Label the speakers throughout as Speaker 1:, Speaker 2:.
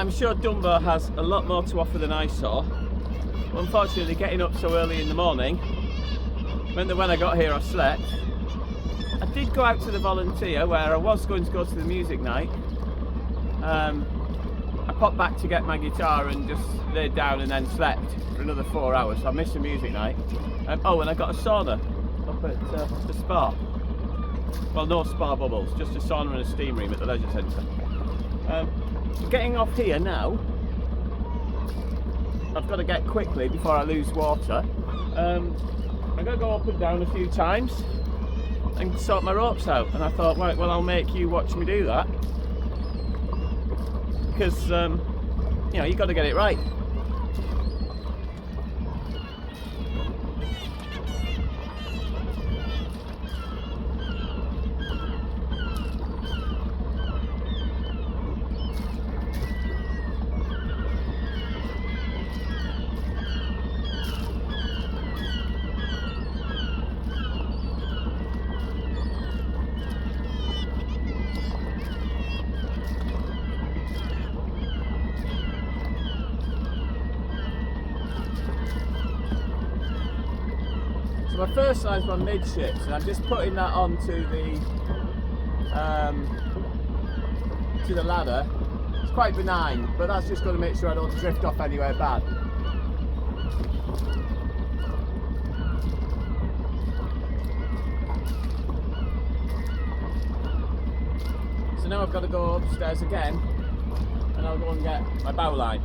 Speaker 1: I'm sure Dunbar has a lot more to offer than I saw. Unfortunately, getting up so early in the morning meant that when I got here I slept. I did go out to the Volunteer where I was going to go to the music night. I popped back to get my guitar and just laid down and then slept for another 4 hours, so I missed the music night. Oh, and I got a sauna up at the spa. Well, no spa bubbles, just a sauna and a steam room at the leisure centre. Getting off here now, I've got to get quickly before I lose water. I'm going to go up and down a few times and sort my ropes out, and I thought, right, well, I'll make you watch me do that, because you know, you've got to get it right. So my first side's my midships, and I'm just putting that onto the ladder. It's quite benign, but that's just going to make sure I don't drift off anywhere bad. So now I've got to go upstairs again, and I'll go and get my bow line.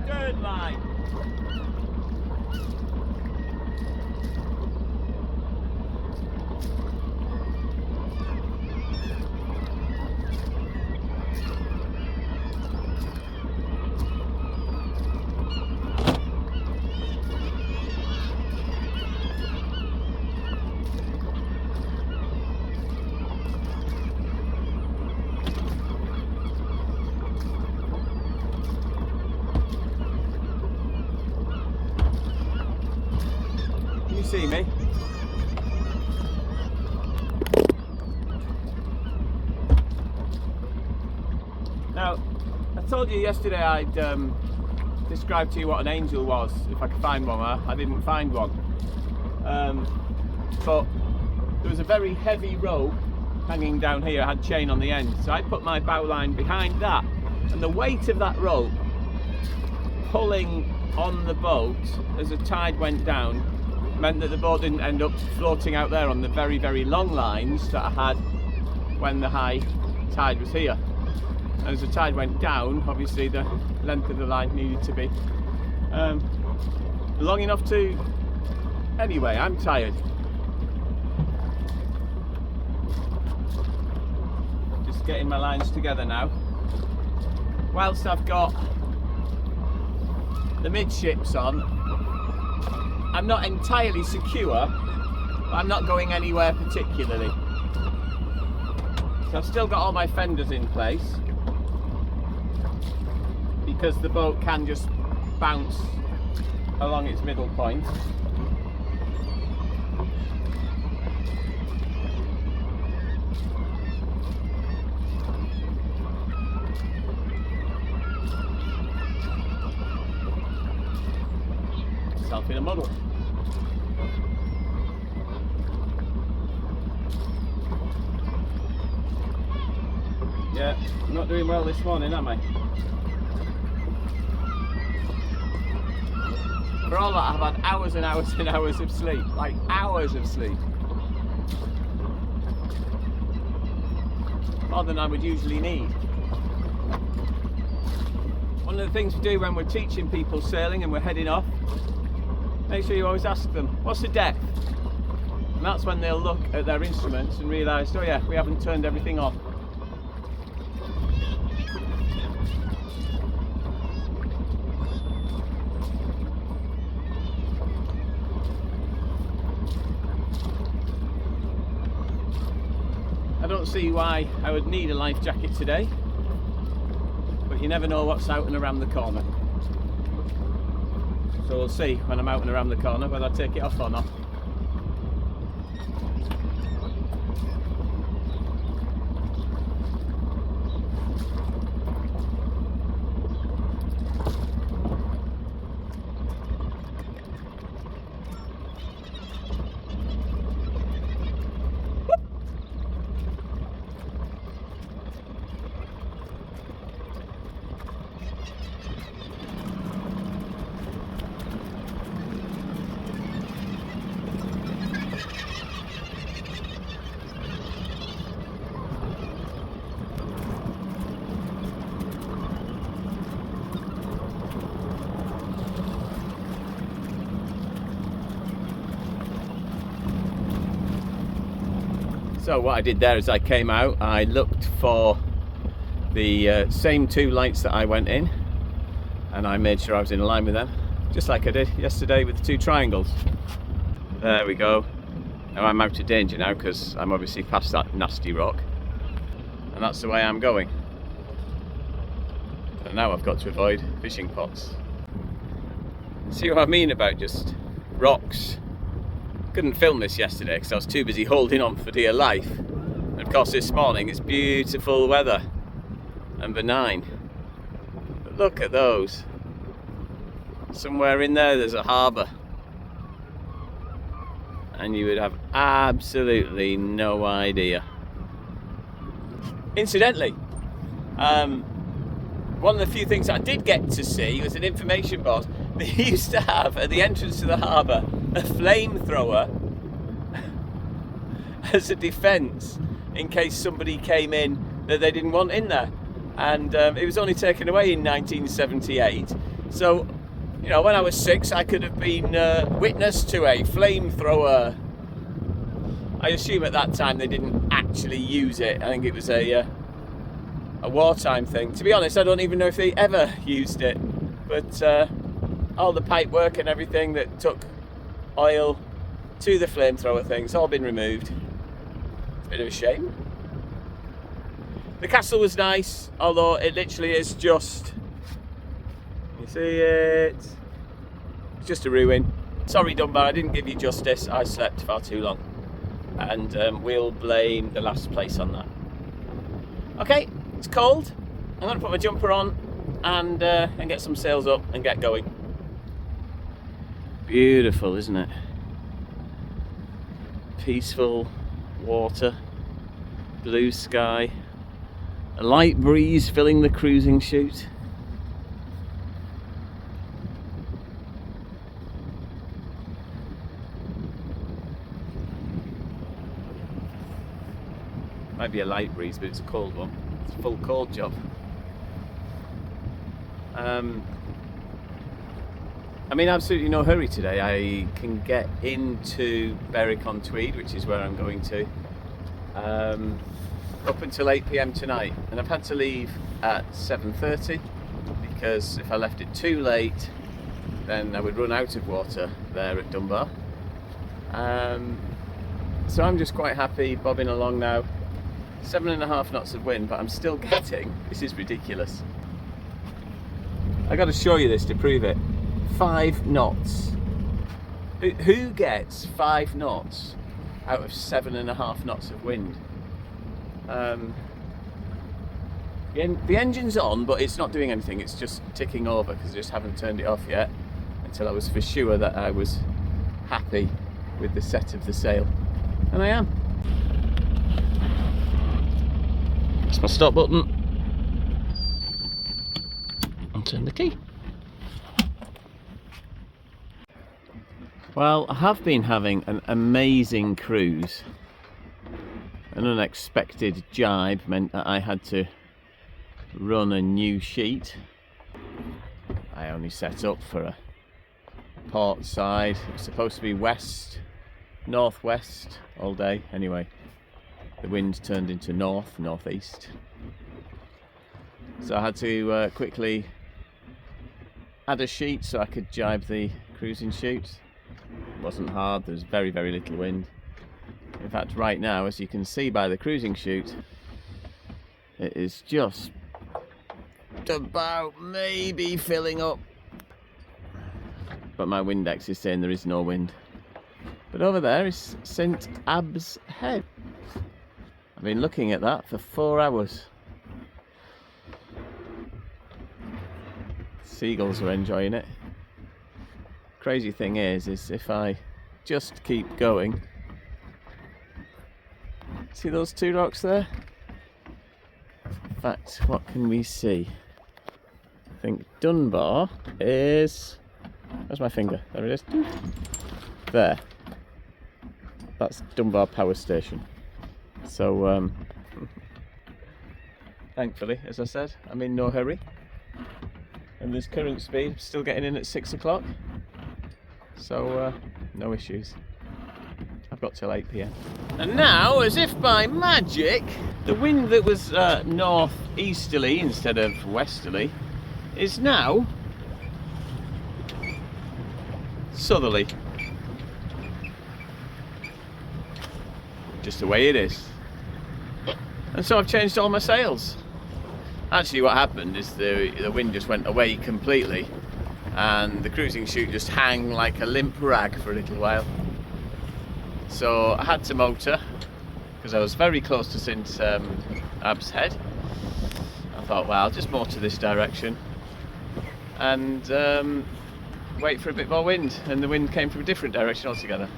Speaker 1: Stern line. See me? Now, I told you yesterday I'd describe to you what an angel was, if I could find one. I didn't find one. But there was a very heavy rope hanging down here. It had chain on the end, so I put my bow line behind that, and the weight of that rope pulling on the boat as the tide went down meant that the boat didn't end up floating out there on the very, very long lines that I had when the high tide was here. And as the tide went down, obviously the length of the line needed to be long enough to... Anyway, I'm tired. Just getting my lines together now. Whilst I've got the midships on, I'm not entirely secure, but I'm not going anywhere particularly. So I've still got all my fenders in place, because the boat can just bounce along its middle point. Self in a muddle. Yeah, I'm not doing well this morning, am I? For all that, I've had hours and hours and hours of sleep, like hours of sleep. More than I would usually need. One of the things we do when we're teaching people sailing and we're heading off make sure you always ask them, what's the depth? And that's when they'll look at their instruments and realise, oh yeah, we haven't turned everything on. I don't see why I would need a life jacket today, but you never know what's out and around the corner. So we'll see when I'm out and around the corner whether I take it off or not. So what I did there is I came out, I looked for the same two lights that I went in, and I made sure I was in line with them, just like I did yesterday with the two triangles. There we go. Now I'm out of danger now because I'm obviously past that nasty rock, and that's the way I'm going. And now I've got to avoid fishing pots. See what I mean about just rocks? Couldn't film this yesterday because I was too busy holding on for dear life. And of course this morning it's beautiful weather and benign. But look at those. Somewhere in there's a harbour. And you would have absolutely no idea. Incidentally, one of the few things I did get to see was an information board. They used to have at the entrance to the harbour a flamethrower as a defence in case somebody came in that they didn't want in there, and it was only taken away in 1978. So, you know, when I was 6 I could have been witness to a flamethrower. I assume at that time they didn't actually use it. I think it was a wartime thing. To be honest, I don't even know if they ever used it, but all the pipe work and everything that took oil to the flamethrower thing's all been removed. It's a bit of a shame. The castle was nice, although it literally is just, you see it, it's just a ruin. Sorry Dunbar, I didn't give you justice. I slept far too long, and we'll blame the last place on that. Okay, it's cold. I'm going to put my jumper on and get some sails up and get going. Beautiful, isn't it? Peaceful water, blue sky, a light breeze filling the cruising chute. Might be a light breeze, but it's a cold one. It's a full cold job. I'm in absolutely no hurry today. I can get into Berwick on Tweed, which is where I'm going to, up until 8 PM tonight, and I've had to leave at 7:30 because if I left it too late then I would run out of water there at Dunbar. So I'm just quite happy bobbing along now. 7.5 knots of wind, but I'm still getting, this is ridiculous. I got to show you this to prove it. 5 knots. Who gets 5 knots out of 7.5 knots of wind? The engine's on, but it's not doing anything. It's just ticking over because I just haven't turned it off yet until I was for sure that I was happy with the set of the sail. And I am. That's my stop button. I'll turn the key. Well, I have been having an amazing cruise. An unexpected jibe meant that I had to run a new sheet. I only set up for a port side. It's supposed to be northwest all day. Anyway, the wind turned into northeast. So I had to quickly add a sheet so I could jibe the cruising chute. It wasn't hard, there was very, very little wind. In fact, right now, as you can see by the cruising chute, it is just about maybe filling up. But my Windex is saying there is no wind. But over there is St Abb's Head. I've been looking at that for 4 hours. Seagulls are enjoying it. Crazy thing is if I just keep going, see those two rocks there? In fact, what can we see? I think Dunbar is... Where's my finger? There it is. There. That's Dunbar Power Station. So, thankfully, as I said, I'm in no hurry. And there's current speed, still getting in at 6 o'clock. So, no issues. I've got till 8 PM. And now, as if by magic, the wind that was north-easterly instead of westerly is now southerly. Just the way it is. And so I've changed all my sails. Actually, what happened is the wind just went away completely, and the cruising chute just hung like a limp rag for a little while. So I had to motor because I was very close to St Abb's Head. I thought, well, I'll just motor this direction and wait for a bit more wind, and the wind came from a different direction altogether.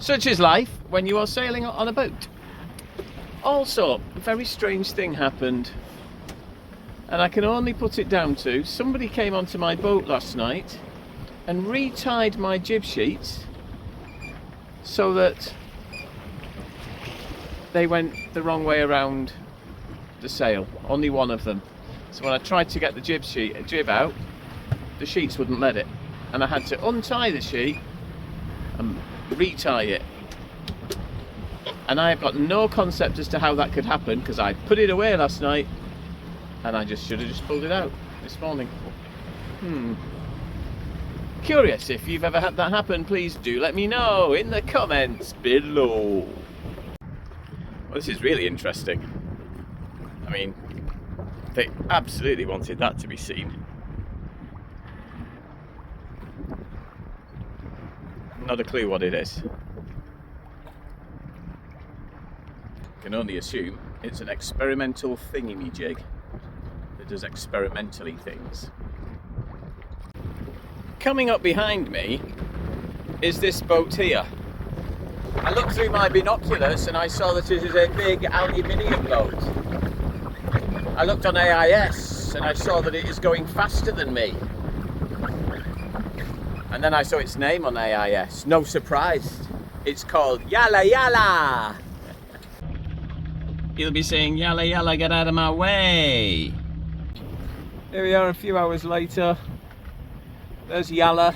Speaker 1: Such is life when you are sailing on a boat. Also, a very strange thing happened, and I can only put it down to somebody came onto my boat last night and retied my jib sheets so that they went the wrong way around the sail. Only one of them. So when I tried to get the jib out, the sheets wouldn't let it, and I had to untie the sheet and retie it. And I have got no concept as to how that could happen, because I put it away last night and I should have just pulled it out this morning. Curious, if you've ever had that happen, please do let me know in the comments below. Well, this is really interesting. I mean, they absolutely wanted that to be seen. Not a clue what it is. Can only assume it's an experimental thingy-me-jig that does experimentally things. Coming up behind me is this boat here. I looked through my binoculars and I saw that it is a big aluminium boat. I looked on AIS and I saw that it is going faster than me. And then I saw its name on AIS. No surprise. It's called Yalla Yalla. You'll be saying, yalla yalla, get out of my way. Here we are a few hours later. There's Yalla.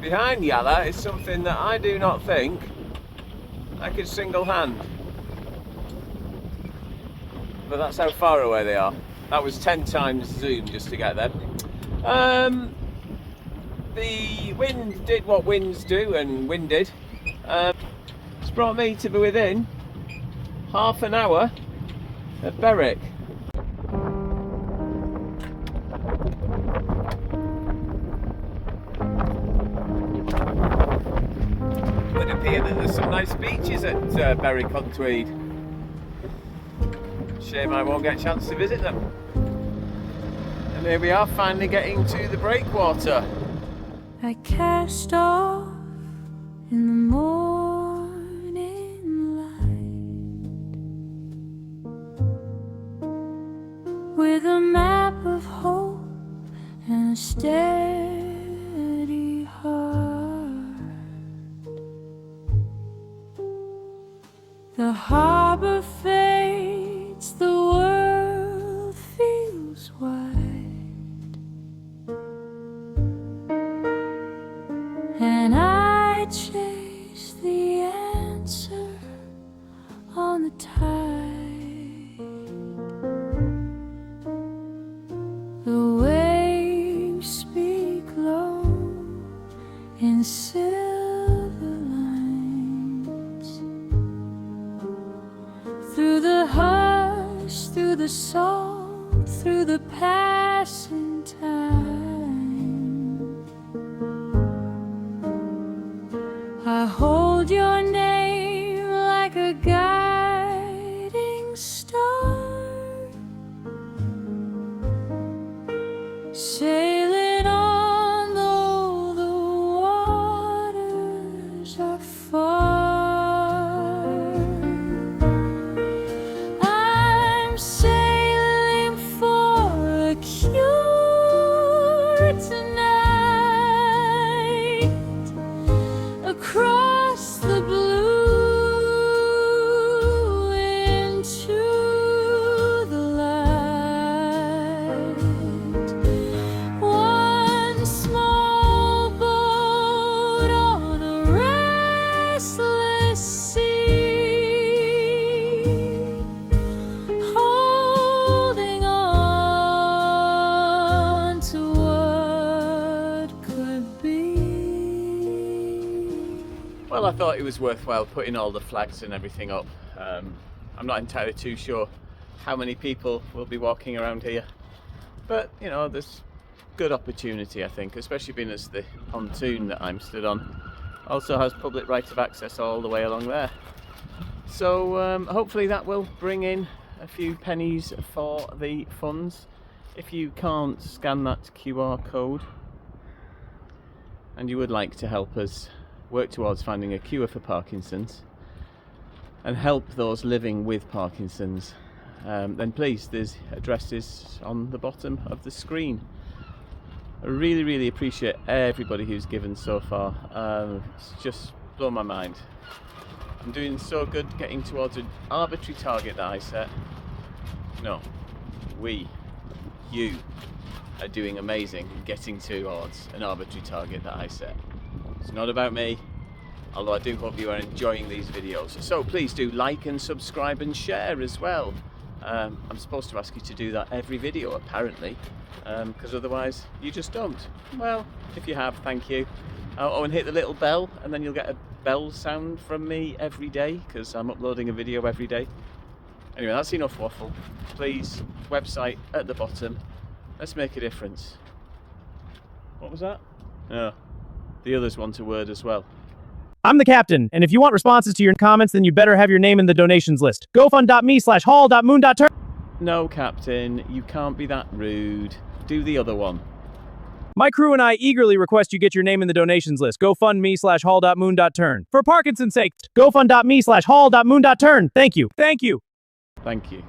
Speaker 1: Behind Yalla is something that I do not think I could single hand. But that's how far away they are. That was 10 times zoom just to get them. The wind did what winds do and winded. It's brought me to be within half an hour of Berwick. It would appear that there's some nice beaches at Berwick on Tweed. Shame I won't get a chance to visit them. And here we are, finally getting to the breakwater.
Speaker 2: I cast off in the morning light, with a map of hope and a steady heart. The harbor fades, the world feels wide. in silver lines. Through the hush, through the salt, through the passing time, I hold your name like a guiding star, sailing on though the waters are far. I'm sailing for a cure tonight, across the blue into the light. One small boat on a restless sea, holding on to what could be.
Speaker 1: Well, I thought it was worthwhile putting all the flags and everything up. I'm not entirely too sure how many people will be walking around here, but you know, there's good opportunity, I think, especially being as the pontoon that I'm stood on also has public right of access all the way along there. So hopefully that will bring in a few pennies for the funds. If you can't scan that QR code and you would like to help us work towards finding a cure for Parkinson's and help those living with Parkinson's, then please, there's addresses on the bottom of the screen. I really appreciate everybody who's given so far. It's just blown my mind. I'm doing so good getting towards an arbitrary target that I set. No, you are doing amazing getting towards an arbitrary target that I set. It's not about me, although I do hope you are enjoying these videos. So please do like and subscribe and share as well. I'm supposed to ask you to do that every video apparently, because otherwise you just don't. Well, if you have, thank you. Oh, and hit the little bell, and then you'll get a bell sound from me every day, because I'm uploading a video every day. Anyway, that's enough waffle. Please, website at the bottom. Let's make a difference. What was that? Oh, the others want a word as well.
Speaker 3: I'm the captain, and if you want responses to your comments, then you better have your name in the donations list. GoFund.me/hall.moon.turn.
Speaker 1: No, Captain, you can't be that rude. Do the other one.
Speaker 3: My crew and I eagerly request you get your name in the donations list. GoFundMe/hall.moon.turn. For Parkinson's sake, GoFund.me/hall.moon.turn. Thank you. Thank you.
Speaker 1: Thank you.